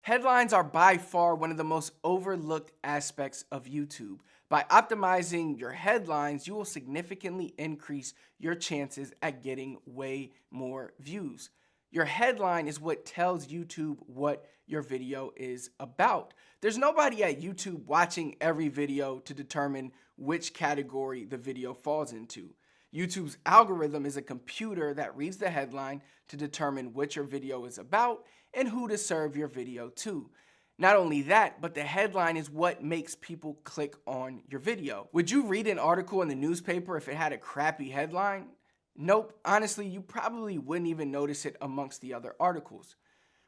Headlines are by far one of the most overlooked aspects of YouTube. By optimizing your headlines, you will significantly increase your chances at getting way more views. Your headline is what tells YouTube what your video is about. There's nobody at YouTube watching every video to determine which category the video falls into. YouTube's algorithm is a computer that reads the headline to determine what your video is about and who to serve your video to. Not only that, but the headline is what makes people click on your video. Would you read an article in the newspaper if it had a crappy headline? Nope. Honestly, you probably wouldn't even notice it amongst the other articles.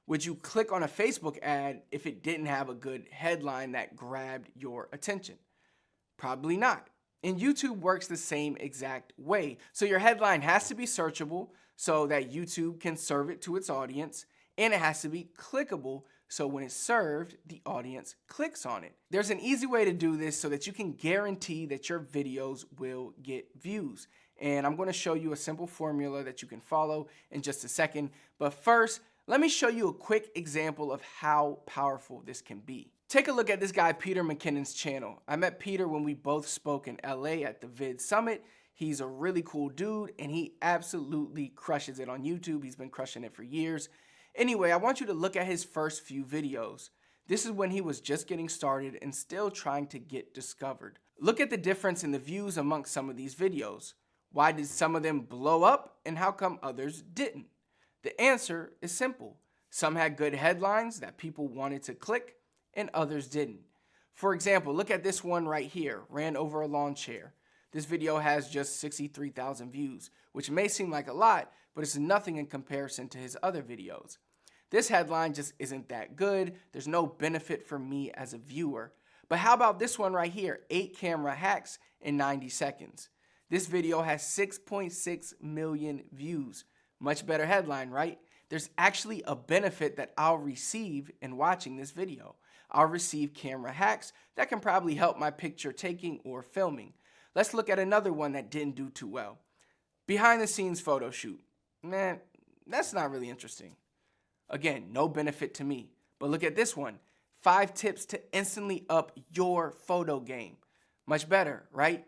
Would you click on a Facebook ad if it didn't have a good headline that grabbed your attention? Probably not. And YouTube works the same exact way. So your headline has to be searchable so that YouTube can serve it to its audience, and it has to be clickable so when it's served, the audience clicks on it. There's an easy way to do this so that you can guarantee that your videos will get views. And I'm going to show you a simple formula that you can follow in just a second. But first, let me show you a quick example of how powerful this can be. Take a look at this guy, Peter McKinnon's channel. I met Peter when we both spoke in LA at the Vid Summit. He's a really cool dude and he absolutely crushes it on YouTube. He's been crushing it for years. Anyway, I want you to look at his first few videos. This is when he was just getting started and still trying to get discovered. Look at the difference in the views amongst some of these videos. Why did some of them blow up and how come others didn't? The answer is simple. Some had good headlines that people wanted to click and others didn't. For example, look at this one right here, ran over a lawn chair. This video has just 63,000 views, which may seem like a lot, but it's nothing in comparison to his other videos. This headline just isn't that good. There's no benefit for me as a viewer. But how about this one right here, 8 camera hacks in 90 seconds. This video has 6.6 million views. Much better headline, right? There's actually a benefit that I'll receive in watching this video. I'll receive camera hacks that can probably help my picture taking or filming. Let's look at another one that didn't do too well. Behind the scenes photo shoot. Man, that's not really interesting. Again, no benefit to me. But look at this one. 5 tips to instantly up your photo game. Much better, right?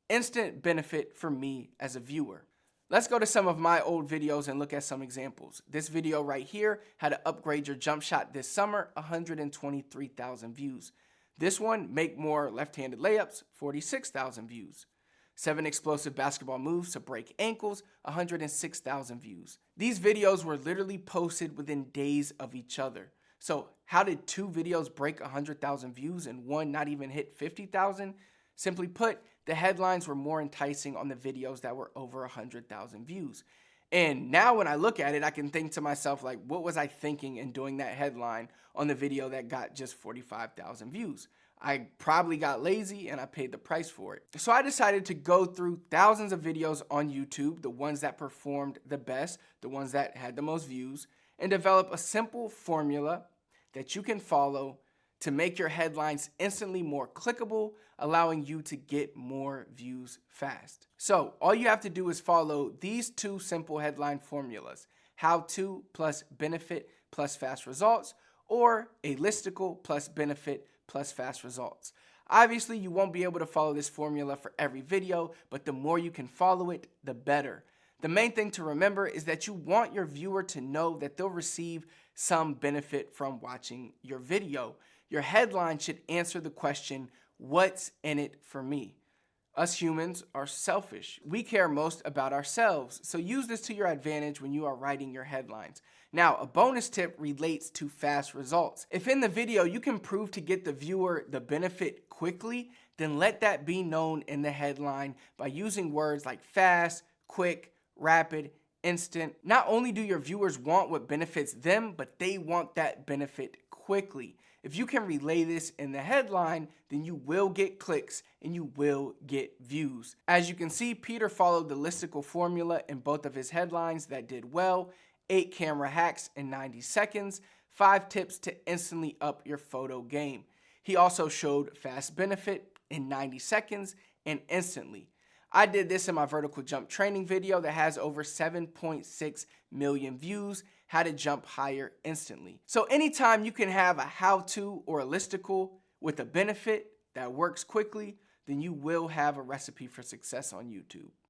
Instant benefit for me as a viewer. Let's go to some of my old videos and look at some examples. This video right here, how to upgrade your jump shot this summer, 123,000 views. This one, make more left-handed layups, 46,000 views. 7 explosive basketball moves to break ankles, 106,000 views. These videos were literally posted within days of each other. So how did 2 videos break 100,000 views and one not even hit 50,000? Simply put, the headlines were more enticing on the videos that were over 100,000 views. And now when I look at it, I can think to myself, like, what was I thinking in doing that headline on the video that got just 45,000 views? I probably got lazy and I paid the price for it. So I decided to go through thousands of videos on YouTube, the ones that performed the best, the ones that had the most views, and develop a simple formula that you can follow to make your headlines instantly more clickable, allowing you to get more views fast. So all you have to do is follow these 2 simple headline formulas: how to plus benefit plus fast results, or a listicle plus benefit plus fast results. Obviously, you won't be able to follow this formula for every video, but the more you can follow it, the better. The main thing to remember is that you want your viewer to know that they'll receive some benefit from watching your video. Your headline should answer the question, what's in it for me? Us humans are selfish. We care most about ourselves, so use this to your advantage when you are writing your headlines. Now, a bonus tip relates to fast results. If in the video you can prove to get the viewer the benefit quickly, then let that be known in the headline by using words like fast, quick, rapid, instant. Not only do your viewers want what benefits them, but they want that benefit quickly. If you can relay this in the headline, then you will get clicks and you will get views. As you can see, Peter followed the listicle formula in both of his headlines that did well: 8 camera hacks in 90 seconds, 5 tips to instantly up your photo game. He also showed fast benefit in 90 seconds and instantly. I did this in my vertical jump training video that has over 7.6 million views. how to jump higher instantly. So anytime you can have a how-to or a listicle with a benefit that works quickly, then you will have a recipe for success on YouTube.